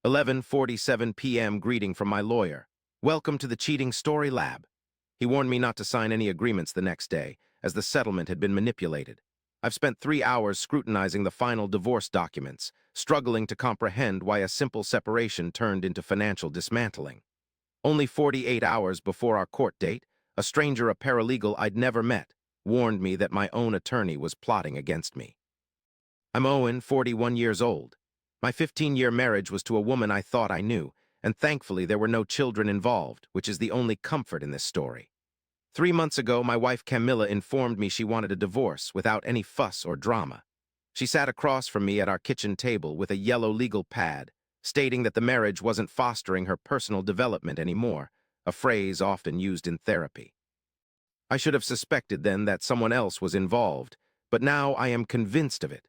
11:47 p.m. greeting from my lawyer. Welcome to the cheating story lab. He warned me not to sign any agreements the next day, as the settlement had been manipulated. I've spent 3 hours scrutinizing the final divorce documents, struggling to comprehend why a simple separation turned into financial dismantling. Only 48 hours before our court date, a stranger, a paralegal I'd never met, warned me that my own attorney was plotting against me. I'm Owen, 41 years old. My 15-year marriage was to a woman I thought I knew, and thankfully there were no children involved, which is the only comfort in this story. 3 months ago, my wife Camilla informed me she wanted a divorce without any fuss or drama. She sat across from me at our kitchen table with a yellow legal pad, stating that the marriage wasn't fostering her personal development anymore, a phrase often used in therapy. I should have suspected then that someone else was involved, but now I am convinced of it.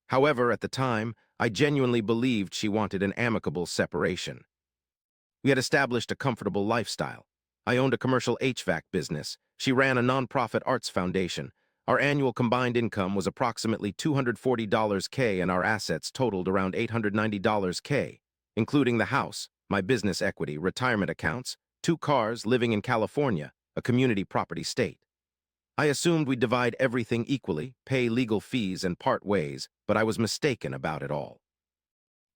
However, at the time, I genuinely believed she wanted an amicable separation. We had established a comfortable lifestyle. I owned a commercial HVAC business. She ran a nonprofit arts foundation. Our annual combined income was approximately $240K and our assets totaled around $890K, including the house, my business equity, retirement accounts, 2 cars, living in California, a community property state. I assumed we'd divide everything equally, pay legal fees, and part ways, but I was mistaken about it all.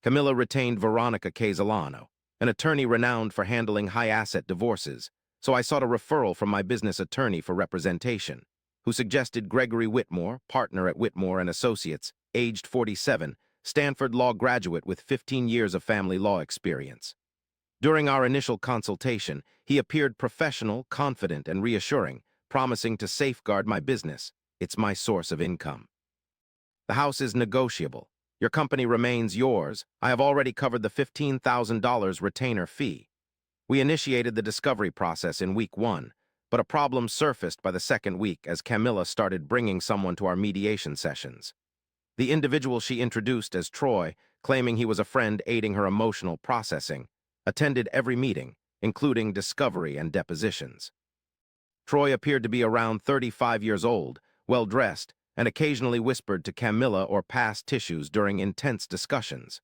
Camilla retained Veronica Casalano, an attorney renowned for handling high-asset divorces, so I sought a referral from my business attorney for representation, who suggested Gregory Whitmore, partner at Whitmore and Associates, aged 47, Stanford law graduate with 15 years of family law experience. During our initial consultation, he appeared professional, confident, and reassuring, promising to safeguard my business. It's my source of income. The house is negotiable. Your company remains yours. I have already covered the $15,000 retainer fee. We initiated the discovery process in week 1, but a problem surfaced by the second week as Camilla started bringing someone to our mediation sessions. The individual she introduced as Troy, claiming he was a friend aiding her emotional processing, attended every meeting, including discovery and depositions. Troy appeared to be around 35 years old, well-dressed, and occasionally whispered to Camilla or passed tissues during intense discussions.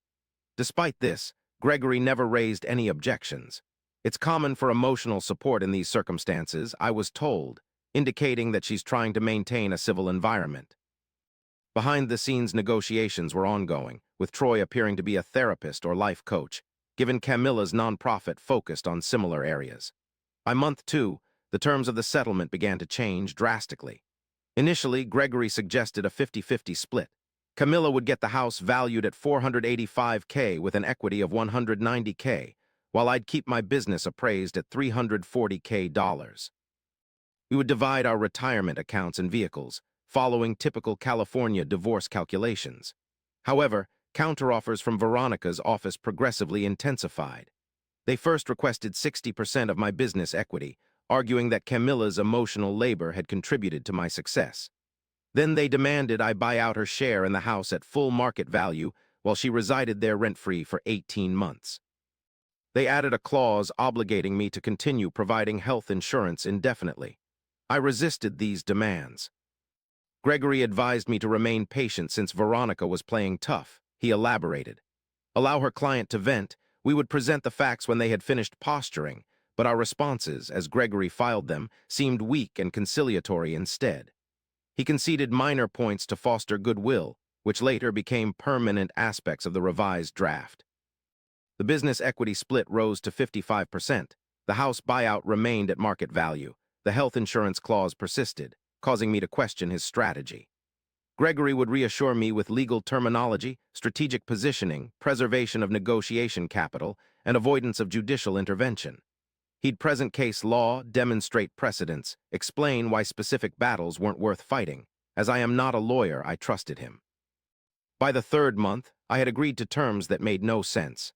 Despite this, Gregory never raised any objections. It's common for emotional support in these circumstances, I was told, indicating that she's trying to maintain a civil environment. Behind-the-scenes negotiations were ongoing, with Troy appearing to be a therapist or life coach, given Camilla's nonprofit focused on similar areas. By month 2, the terms of the settlement began to change drastically. Initially, Gregory suggested a 50-50 split. Camilla would get the house valued at $485K with an equity of $190K, while I'd keep my business appraised at $340K. We would divide our retirement accounts and vehicles, following typical California divorce calculations. However, counteroffers from Veronica's office progressively intensified. They first requested 60% of my business equity, arguing that Camilla's emotional labor had contributed to my success. Then they demanded I buy out her share in the house at full market value while she resided there rent-free for 18 months. They added a clause obligating me to continue providing health insurance indefinitely. I resisted these demands. Gregory advised me to remain patient since Veronica was playing tough. He elaborated. Allow her client to vent. We would present the facts when they had finished posturing, but our responses, as Gregory filed them, seemed weak and conciliatory instead. He conceded minor points to foster goodwill, which later became permanent aspects of the revised draft. The business equity split rose to 55%. The house buyout remained at market value. The health insurance clause persisted, causing me to question his strategy. Gregory would reassure me with legal terminology, strategic positioning, preservation of negotiation capital, and avoidance of judicial intervention. He'd present case law, demonstrate precedents, explain why specific battles weren't worth fighting. As I am not a lawyer, I trusted him. By the 3rd month, I had agreed to terms that made no sense.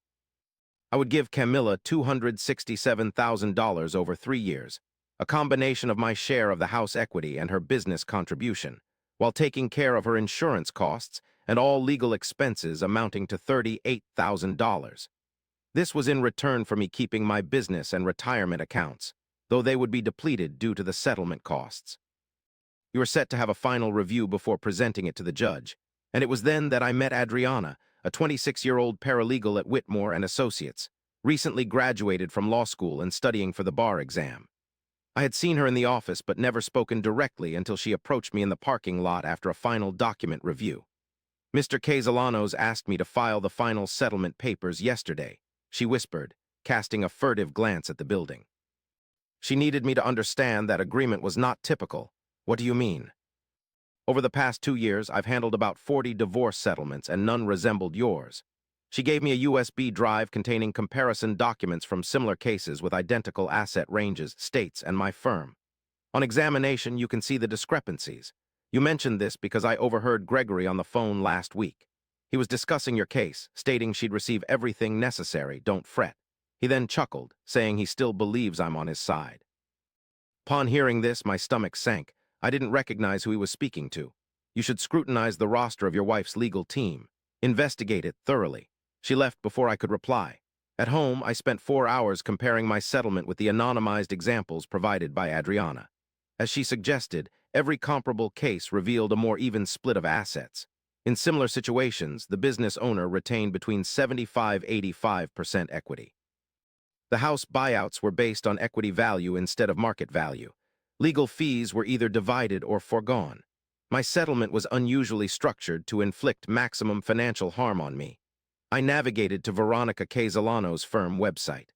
I would give Camilla $267,000 over 3 years, a combination of my share of the house equity and her business contribution, while taking care of her insurance costs and all legal expenses amounting to $38,000. This was in return for me keeping my business and retirement accounts, though they would be depleted due to the settlement costs. We were set to have a final review before presenting it to the judge, and it was then that I met Adriana, a 26-year-old paralegal at Whitmore and Associates, recently graduated from law school and studying for the bar exam. I had seen her in the office but never spoken directly until she approached me in the parking lot after a final document review. "Mr. Castellanos asked me to file the final settlement papers yesterday," she whispered, casting a furtive glance at the building. "She needed me to understand that agreement was not typical." "What do you mean?" "Over the past 2 years, I've handled about 40 divorce settlements and none resembled yours." She gave me a USB drive containing comparison documents from similar cases with identical asset ranges, states, and my firm. "On examination, you can see the discrepancies. You mentioned this because I overheard Gregory on the phone last week. He was discussing your case, stating she'd receive everything necessary, don't fret. He then chuckled, saying he still believes I'm on his side." Upon hearing this, my stomach sank. I didn't recognize who he was speaking to. "You should scrutinize the roster of your wife's legal team. Investigate it thoroughly." She left before I could reply. At home, I spent 4 hours comparing my settlement with the anonymized examples provided by Adriana. As she suggested, every comparable case revealed a more even split of assets. In similar situations, the business owner retained between 75–85% equity. The house buyouts were based on equity value instead of market value. Legal fees were either divided or foregone. My settlement was unusually structured to inflict maximum financial harm on me. I navigated to Veronica Castellanos' firm website.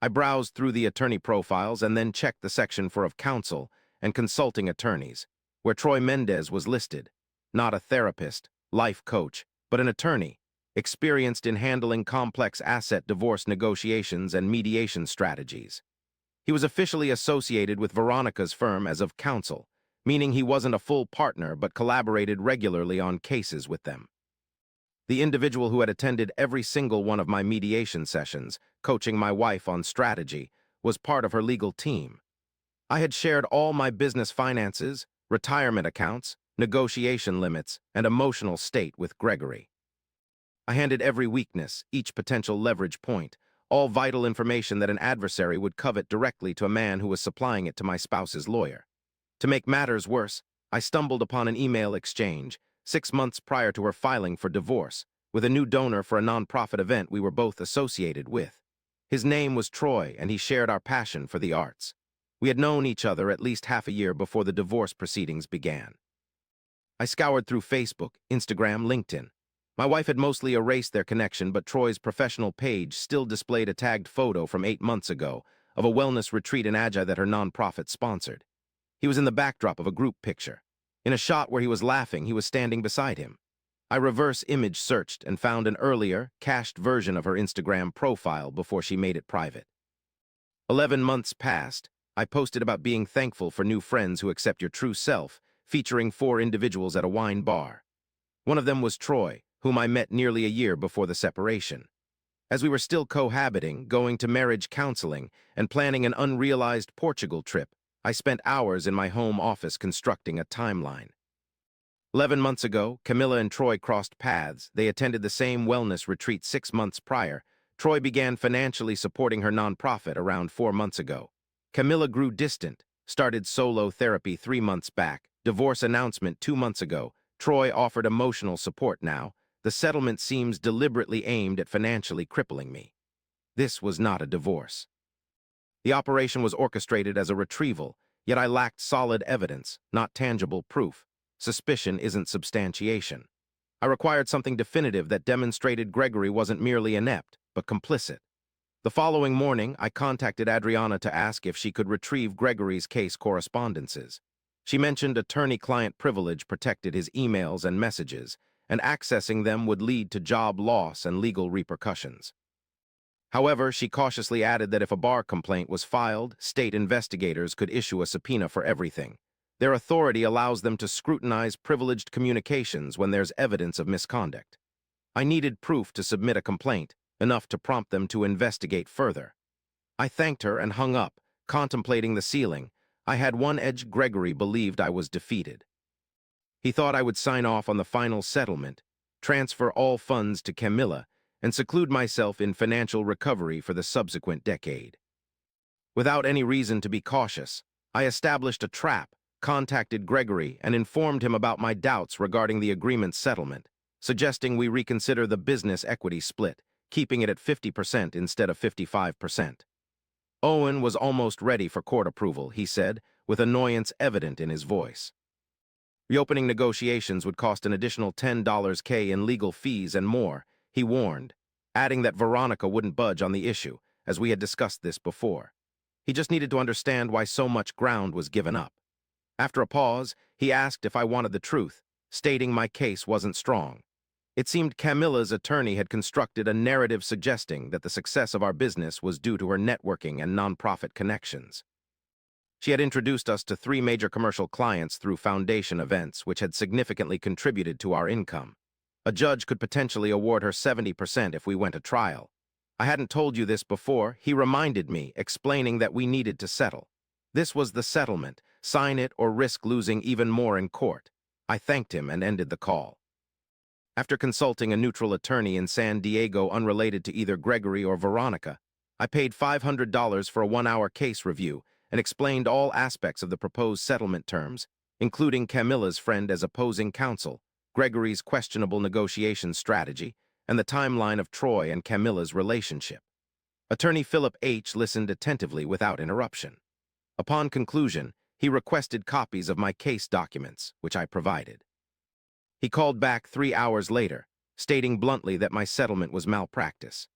I browsed through the attorney profiles and then checked the section for of counsel and consulting attorneys, where Troy Mendez was listed. Not a therapist, life coach, but an attorney, experienced in handling complex asset divorce negotiations and mediation strategies. He was officially associated with Veronica's firm as of counsel, meaning he wasn't a full partner but collaborated regularly on cases with them. The individual who had attended every single one of my mediation sessions, coaching my wife on strategy, was part of her legal team. I had shared all my business finances, retirement accounts, negotiation limits, and emotional state with Gregory. I handed every weakness, each potential leverage point, all vital information that an adversary would covet directly to a man who was supplying it to my spouse's lawyer. To make matters worse, I stumbled upon an email exchange, 6 months prior to her filing for divorce, with a new donor for a nonprofit event we were both associated with. His name was Troy, and he shared our passion for the arts. We had known each other at least half a year before the divorce proceedings began. I scoured through Facebook, Instagram, LinkedIn. My wife had mostly erased their connection, but Troy's professional page still displayed a tagged photo from 8 months ago of a wellness retreat in Aja that her nonprofit sponsored. He was in the backdrop of a group picture. In a shot where he was laughing, he was standing beside him. I reverse image searched and found an earlier, cached version of her Instagram profile before she made it private. 11 months passed. I posted about being thankful for new friends who accept your true self, featuring 4 individuals at a wine bar. One of them was Troy, whom I met nearly a year before the separation. As we were still cohabiting, going to marriage counseling, and planning an unrealized Portugal trip, I spent hours in my home office constructing a timeline. 11 months ago, Camilla and Troy crossed paths. They attended the same wellness retreat 6 months prior. Troy began financially supporting her nonprofit around 4 months ago. Camilla grew distant, started solo therapy 3 months back, divorce announcement 2 months ago. Troy offered emotional support now. The settlement seems deliberately aimed at financially crippling me. This was not a divorce. The operation was orchestrated as a retrieval, yet I lacked solid evidence, not tangible proof. Suspicion isn't substantiation. I required something definitive that demonstrated Gregory wasn't merely inept, but complicit. The following morning, I contacted Adriana to ask if she could retrieve Gregory's case correspondences. She mentioned attorney-client privilege protected his emails and messages, and accessing them would lead to job loss and legal repercussions. However, she cautiously added that if a bar complaint was filed, state investigators could issue a subpoena for everything. Their authority allows them to scrutinize privileged communications when there's evidence of misconduct. I needed proof to submit a complaint, enough to prompt them to investigate further. I thanked her and hung up, contemplating the ceiling. I had one edge. Gregory believed I was defeated. He thought I would sign off on the final settlement, transfer all funds to Camilla, and seclude myself in financial recovery for the subsequent decade. Without any reason to be cautious, I established a trap, contacted Gregory, and informed him about my doubts regarding the agreement's settlement. suggesting we reconsider the business equity split, keeping it at 50% instead of 55%. Owen was almost ready for court approval, he said, with annoyance evident in his voice. Reopening negotiations would cost an additional $10K in legal fees and more, he warned, adding that Veronica wouldn't budge on the issue, as we had discussed this before. He just needed to understand why so much ground was given up. After a pause, he asked if I wanted the truth, stating my case wasn't strong. It seemed Camilla's attorney had constructed a narrative suggesting that the success of our business was due to her networking and nonprofit connections. She had introduced us to 3 major commercial clients through foundation events, which had significantly contributed to our income. A judge could potentially award her 70% if we went to trial. I hadn't told you this before, he reminded me, explaining that we needed to settle. This was the settlement, sign it or risk losing even more in court. I thanked him and ended the call. After consulting a neutral attorney in San Diego unrelated to either Gregory or Veronica, I paid $500 for a 1-hour case review and explained all aspects of the proposed settlement terms, including Camilla's friend as opposing counsel, Gregory's questionable negotiation strategy, and the timeline of Troy and Camilla's relationship. Attorney Philip H. listened attentively without interruption. Upon conclusion, he requested copies of my case documents, which I provided. He called back 3 hours later, stating bluntly that my settlement was malpractice.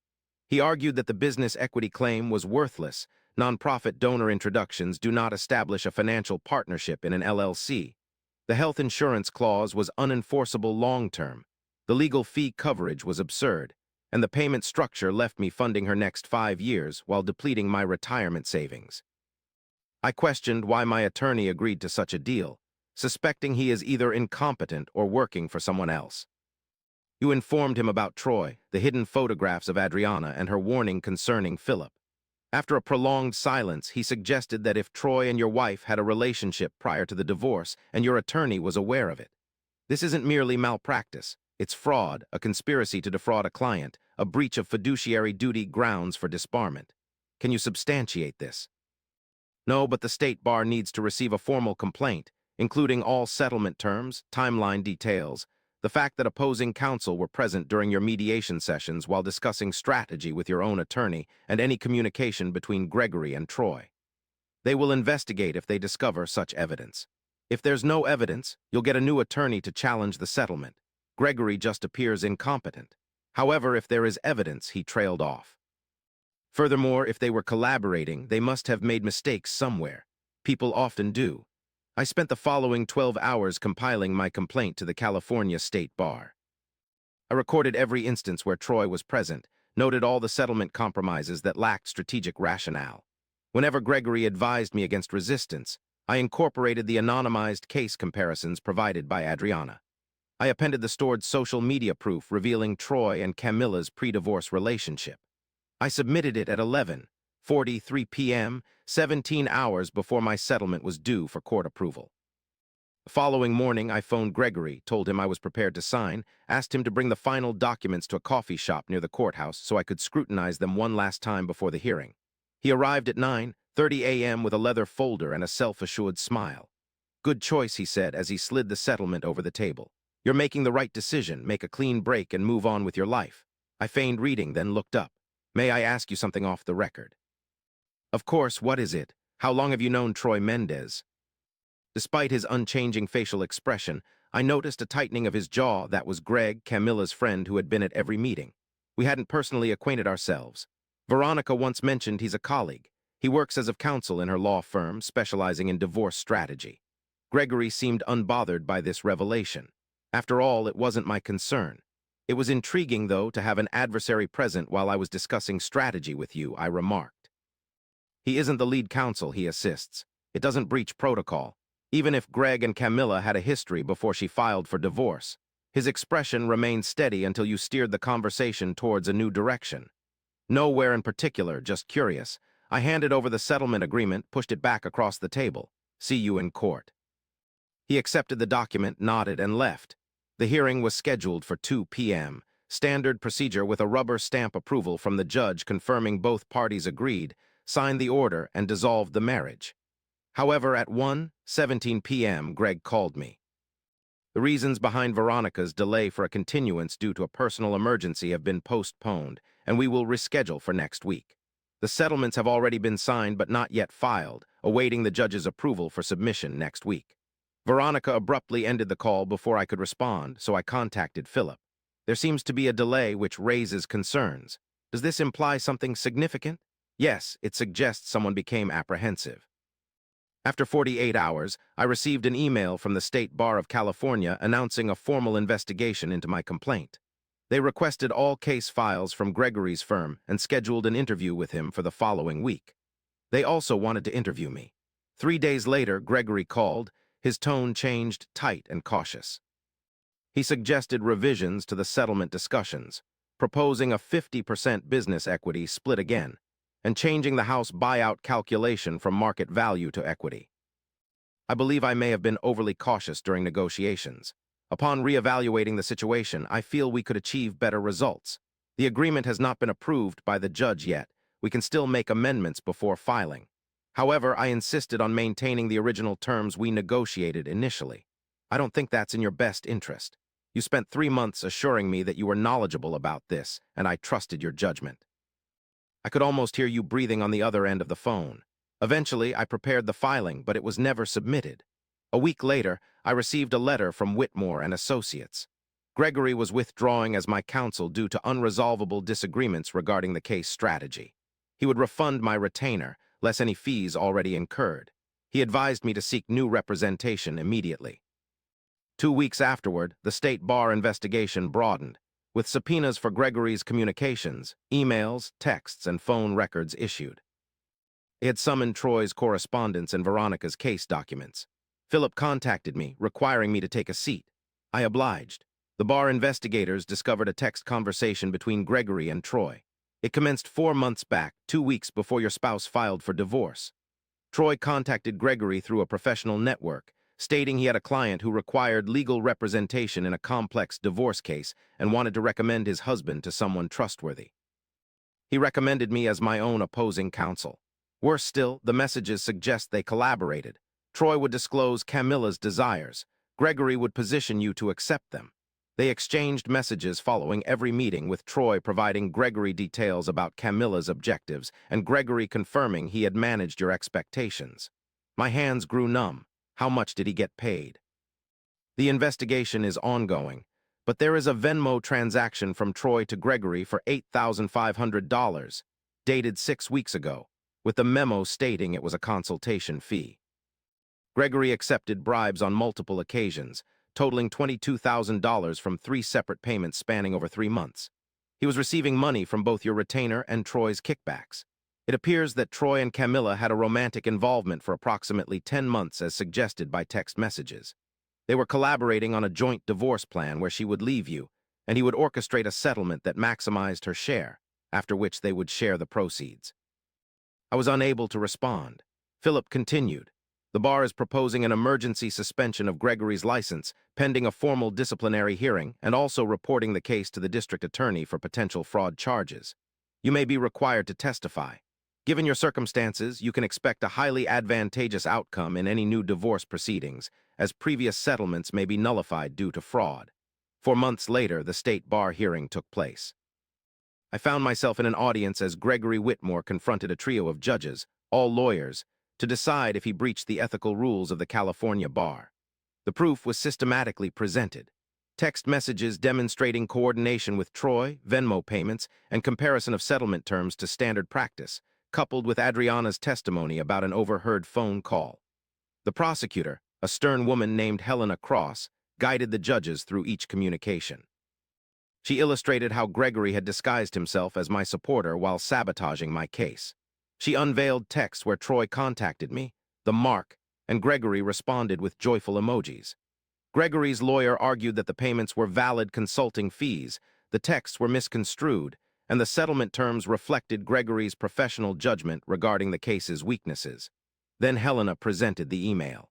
He argued that the business equity claim was worthless. Nonprofit donor introductions do not establish a financial partnership in an LLC. The health insurance clause was unenforceable long-term. The legal fee coverage was absurd, and the payment structure left me funding her next 5 years while depleting my retirement savings. I questioned why my attorney agreed to such a deal, suspecting he is either incompetent or working for someone else. You informed him about Troy, the hidden photographs of Adriana, and her warning concerning Philip. After a prolonged silence, he suggested that if Troy and your wife had a relationship prior to the divorce and your attorney was aware of it. This isn't merely malpractice. It's fraud, a conspiracy to defraud a client, a breach of fiduciary duty grounds for disbarment. Can you substantiate this? No, but the state bar needs to receive a formal complaint, including all settlement terms, timeline details, the fact that opposing counsel were present during your mediation sessions while discussing strategy with your own attorney, and any communication between Gregory and Troy. They will investigate if they discover such evidence. If there's no evidence, you'll get a new attorney to challenge the settlement. Gregory just appears incompetent. However, if there is evidence, he trailed off. Furthermore, if they were collaborating, they must have made mistakes somewhere. People often do. I spent the following 12 hours compiling my complaint to the California State Bar. I recorded every instance where Troy was present, noted all the settlement compromises that lacked strategic rationale. Whenever Gregory advised me against resistance, I incorporated the anonymized case comparisons provided by Adriana. I appended the stored social media proof revealing Troy and Camilla's pre-divorce relationship. I submitted it at 11:43 p.m., 17 hours before my settlement was due for court approval. The following morning, I phoned Gregory, told him I was prepared to sign, asked him to bring the final documents to a coffee shop near the courthouse so I could scrutinize them one last time before the hearing. He arrived at 9:30 a.m. with a leather folder and a self-assured smile. Good choice, he said as he slid the settlement over the table. You're making the right decision, make a clean break and move on with your life. I feigned reading, then looked up. May I ask you something off the record? Of course, what is it? How long have you known Troy Mendez? Despite his unchanging facial expression, I noticed a tightening of his jaw. That was Greg, Camilla's friend who had been at every meeting. We hadn't personally acquainted ourselves. Veronica once mentioned he's a colleague. He works as a counsel in her law firm, specializing in divorce strategy. Gregory seemed unbothered by this revelation. After all, it wasn't my concern. It was intriguing, though, to have an adversary present while I was discussing strategy with you, I remarked. He isn't the lead counsel, he assists. It doesn't breach protocol. Even if Greg and Camilla had a history before she filed for divorce. His expression remained steady until you steered the conversation towards a new direction. Nowhere in particular, just curious. I handed over the settlement agreement, pushed it back across the table. See you in court. He accepted the document, nodded, and left. The hearing was scheduled for 2 p.m., standard procedure with a rubber stamp approval from the judge confirming both parties agreed, signed the order, and dissolved the marriage. However, at 1:17 p.m., Greg called me. The reasons behind Veronica's delay for a continuance due to a personal emergency have been postponed, and we will reschedule for next week. The settlements have already been signed but not yet filed, awaiting the judge's approval for submission next week. Veronica abruptly ended the call before I could respond, so I contacted Philip. There seems to be a delay which raises concerns. Does this imply something significant? Yes, it suggests someone became apprehensive. After 48 hours, I received an email from the State Bar of California announcing a formal investigation into my complaint. They requested all case files from Gregory's firm and scheduled an interview with him for the following week. They also wanted to interview me. 3 days later, Gregory called. His tone changed, tight and cautious. He suggested revisions to the settlement discussions, proposing a 50% business equity split again, and changing the house buyout calculation from market value to equity. I believe I may have been overly cautious during negotiations. Upon reevaluating the situation, I feel we could achieve better results. The agreement has not been approved by the judge yet. We can still make amendments before filing. However, I insisted on maintaining the original terms we negotiated initially. I don't think that's in your best interest. You spent 3 months assuring me that you were knowledgeable about this, and I trusted your judgment. I could almost hear you breathing on the other end of the phone. Eventually, I prepared the filing, but it was never submitted. A week later, I received a letter from Whitmore and Associates. Gregory was withdrawing as my counsel due to unresolvable disagreements regarding the case strategy. He would refund my retainer, less any fees already incurred. He advised me to seek new representation immediately. 2 weeks afterward, the State Bar investigation broadened, with subpoenas for Gregory's communications, emails, texts, and phone records issued. They had summoned Troy's correspondence and Veronica's case documents. Philip contacted me, requiring me to take a seat. I obliged. The bar investigators discovered a text conversation between Gregory and Troy. It commenced 4 months back, 2 weeks before your spouse filed for divorce. Troy contacted Gregory through a professional network, stating he had a client who required legal representation in a complex divorce case and wanted to recommend his husband to someone trustworthy. He recommended me as my own opposing counsel. Worse still, the messages suggest they collaborated. Troy would disclose Camilla's desires. Gregory would position you to accept them. They exchanged messages following every meeting, with Troy providing Gregory details about Camilla's objectives and Gregory confirming he had managed your expectations. My hands grew numb. How much did he get paid? The investigation is ongoing, but there is a Venmo transaction from Troy to Gregory for $8,500, dated 6 weeks ago, with the memo stating it was a consultation fee. Gregory accepted bribes on multiple occasions, totaling $22,000 from 3 separate payments spanning over 3 months. He was receiving money from both your retainer and Troy's kickbacks. It appears that Troy and Camilla had a romantic involvement for approximately 10 months as suggested by text messages. They were collaborating on a joint divorce plan where she would leave you, and he would orchestrate a settlement that maximized her share, after which they would share the proceeds. I was unable to respond. Philip continued. The bar is proposing an emergency suspension of Gregory's license, pending a formal disciplinary hearing, and also reporting the case to the district attorney for potential fraud charges. You may be required to testify. Given your circumstances, you can expect a highly advantageous outcome in any new divorce proceedings, as previous settlements may be nullified due to fraud. 4 months later, the State Bar hearing took place. I found myself in an audience as Gregory Whitmore confronted a trio of judges, all lawyers, to decide if he breached the ethical rules of the California Bar. The proof was systematically presented. Text messages demonstrating coordination with Troy, Venmo payments, and comparison of settlement terms to standard practice, coupled with Adriana's testimony about an overheard phone call. The prosecutor, a stern woman named Helena Cross, guided the judges through each communication. She illustrated how Gregory had disguised himself as my supporter while sabotaging my case. She unveiled texts where Troy contacted me, the mark, and Gregory responded with joyful emojis. Gregory's lawyer argued that the payments were valid consulting fees, the texts were misconstrued, and the settlement terms reflected Gregory's professional judgment regarding the case's weaknesses. Then Helena presented the email.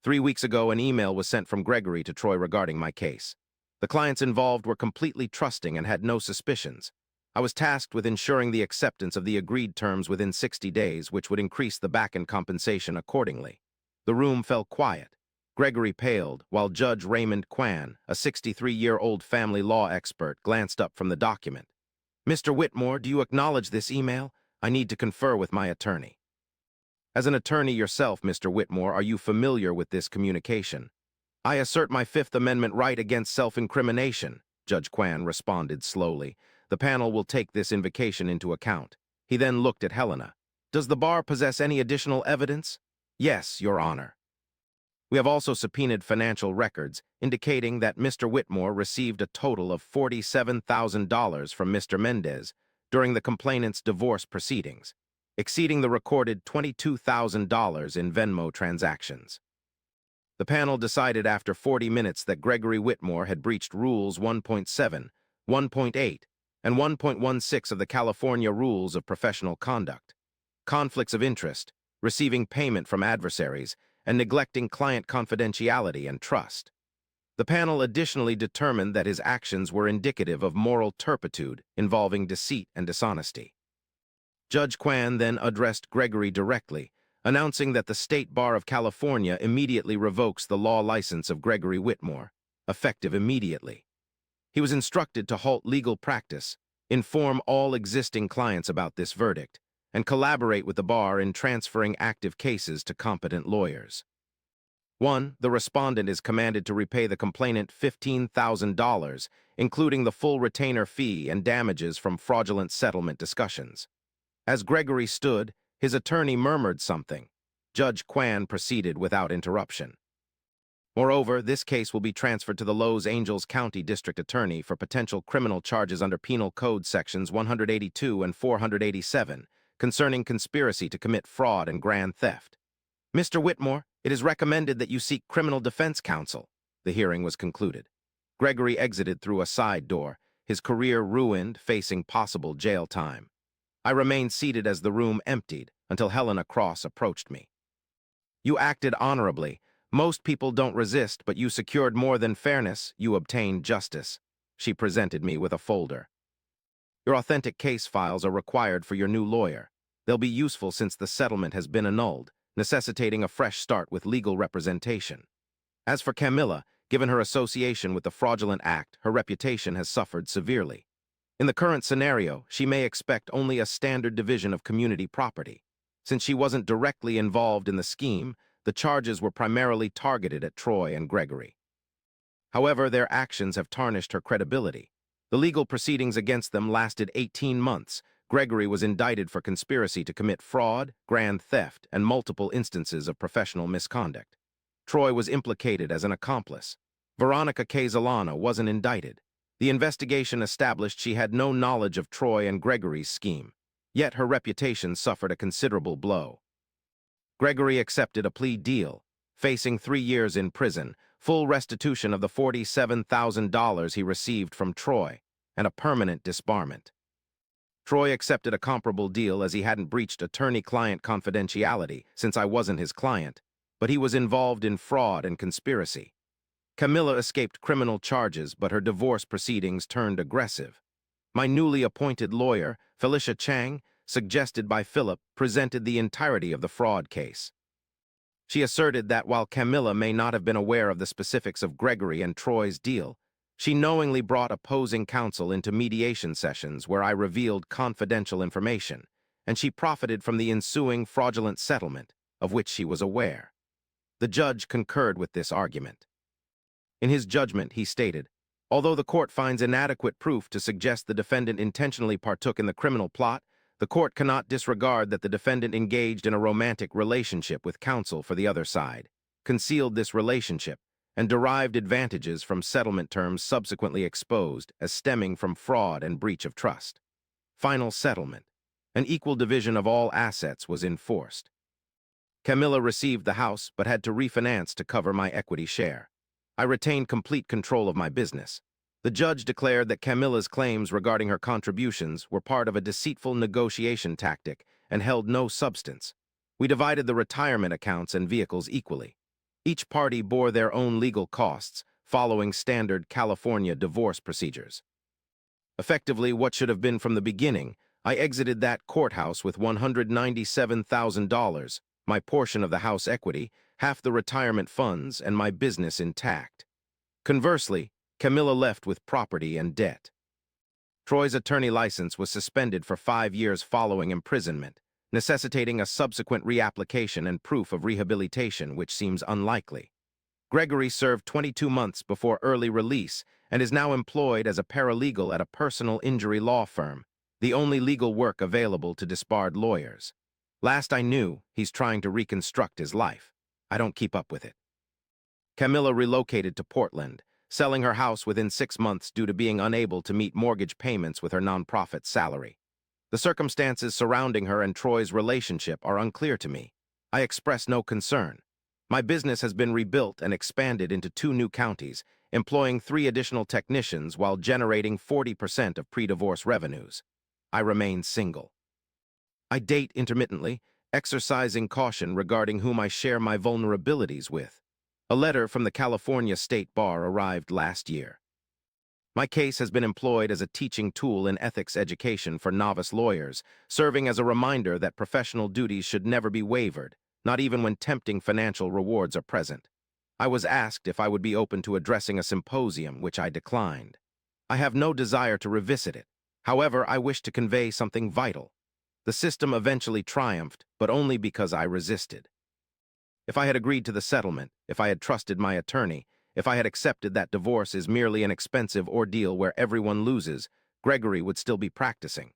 3 weeks ago, an email was sent from Gregory to Troy regarding my case. The clients involved were completely trusting and had no suspicions. I was tasked with ensuring the acceptance of the agreed terms within 60 days, which would increase the back-end compensation accordingly. The room fell quiet. Gregory paled, while Judge Raymond Kwan, a 63-year-old family law expert, glanced up from the document. "Mr. Whitmore, do you acknowledge this email? I need to confer with my attorney." "As an attorney yourself, Mr. Whitmore, are you familiar with this communication?" "I assert my Fifth Amendment right against self-incrimination," Judge Kwan responded slowly. "The panel will take this invocation into account." He then looked at Helena. "Does the bar possess any additional evidence?" "Yes, Your Honor. We have also subpoenaed financial records indicating that Mr. Whitmore received a total of $47,000 from Mr. Mendez during the complainant's divorce proceedings, exceeding the recorded $22,000 in Venmo transactions." The panel decided after 40 minutes that Gregory Whitmore had breached Rules 1.7, 1.8, and 1.16 of the California Rules of Professional Conduct. Conflicts of interest, receiving payment from adversaries, and neglecting client confidentiality and trust. The panel additionally determined that his actions were indicative of moral turpitude involving deceit and dishonesty. Judge Kwan then addressed Gregory directly, announcing that the State Bar of California immediately revokes the law license of Gregory Whitmore, effective immediately. He was instructed to halt legal practice, inform all existing clients about this verdict, and collaborate with the bar in transferring active cases to competent lawyers. 1. The respondent is commanded to repay the complainant $15,000, including the full retainer fee and damages from fraudulent settlement discussions. As Gregory stood, his attorney murmured something. Judge Kwan proceeded without interruption. "Moreover, this case will be transferred to the Los Angeles County District Attorney for potential criminal charges under Penal Code Sections 182 and 487, concerning conspiracy to commit fraud and grand theft. Mr. Whitmore, it is recommended that you seek criminal defense counsel." The hearing was concluded. Gregory exited through a side door, his career ruined, facing possible jail time. I remained seated as the room emptied until Helena Cross approached me. "You acted honorably. Most people don't resist, but you secured more than fairness. You obtained justice." She presented me with a folder. "Your authentic case files are required for your new lawyer. They'll be useful since the settlement has been annulled, necessitating a fresh start with legal representation. As for Camilla, given her association with the fraudulent act, her reputation has suffered severely. In the current scenario, she may expect only a standard division of community property. Since she wasn't directly involved in the scheme, the charges were primarily targeted at Troy and Gregory. However, their actions have tarnished her credibility. The legal proceedings against them lasted 18 months. Gregory was indicted for conspiracy to commit fraud, grand theft, and multiple instances of professional misconduct. Troy was implicated as an accomplice. Veronica Casalana wasn't indicted. The investigation established she had no knowledge of Troy and Gregory's scheme, yet her reputation suffered a considerable blow. Gregory accepted a plea deal, facing 3 years in prison, full restitution of the $47,000 he received from Troy, and a permanent disbarment. Troy accepted a comparable deal as he hadn't breached attorney-client confidentiality since I wasn't his client, but he was involved in fraud and conspiracy. Camilla escaped criminal charges, but her divorce proceedings turned aggressive. My newly appointed lawyer, Felicia Chang, suggested by Philip, presented the entirety of the fraud case. She asserted that while Camilla may not have been aware of the specifics of Gregory and Troy's deal, she knowingly brought opposing counsel into mediation sessions where I revealed confidential information, and she profited from the ensuing fraudulent settlement, of which she was aware. The judge concurred with this argument. In his judgment, he stated, "Although the court finds inadequate proof to suggest the defendant intentionally partook in the criminal plot, the court cannot disregard that the defendant engaged in a romantic relationship with counsel for the other side, concealed this relationship, and derived advantages from settlement terms subsequently exposed as stemming from fraud and breach of trust. Final settlement. An equal division of all assets was enforced. Camilla received the house but had to refinance to cover my equity share. I retained complete control of my business. The judge declared that Camilla's claims regarding her contributions were part of a deceitful negotiation tactic and held no substance. We divided the retirement accounts and vehicles equally. Each party bore their own legal costs, following standard California divorce procedures. Effectively, what should have been from the beginning, I exited that courthouse with $197,000, my portion of the house equity, half the retirement funds, and my business intact. Conversely, Camilla left with property and debt. Troy's attorney license was suspended for 5 years following imprisonment, necessitating a subsequent reapplication and proof of rehabilitation, which seems unlikely. Gregory served 22 months before early release and is now employed as a paralegal at a personal injury law firm, the only legal work available to disbarred lawyers. Last I knew, he's trying to reconstruct his life. I don't keep up with it. Camilla relocated to Portland, selling her house within 6 months due to being unable to meet mortgage payments with her nonprofit salary. The circumstances surrounding her and Troy's relationship are unclear to me. I express no concern. My business has been rebuilt and expanded into 2 new counties, employing 3 additional technicians while generating 40% of pre-divorce revenues. I remain single. I date intermittently, exercising caution regarding whom I share my vulnerabilities with. A letter from the California State Bar arrived last year. My case has been employed as a teaching tool in ethics education for novice lawyers, serving as a reminder that professional duties should never be wavered, not even when tempting financial rewards are present. I was asked if I would be open to addressing a symposium, which I declined. I have no desire to revisit it. However, I wish to convey something vital. The system eventually triumphed, but only because I resisted. If I had agreed to the settlement, if I had trusted my attorney, if I had accepted that divorce is merely an expensive ordeal where everyone loses, Gregory would still be practicing.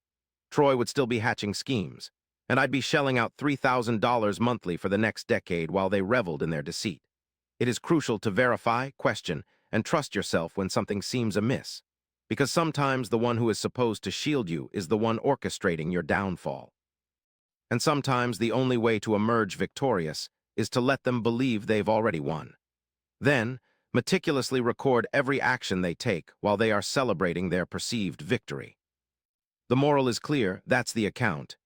Troy would still be hatching schemes, and I'd be shelling out $3,000 monthly for the next decade while they reveled in their deceit. It is crucial to verify, question, and trust yourself when something seems amiss, because sometimes the one who is supposed to shield you is the one orchestrating your downfall. And sometimes the only way to emerge victorious is to let them believe they've already won. Then, meticulously record every action they take while they are celebrating their perceived victory. The moral is clear, that's the account.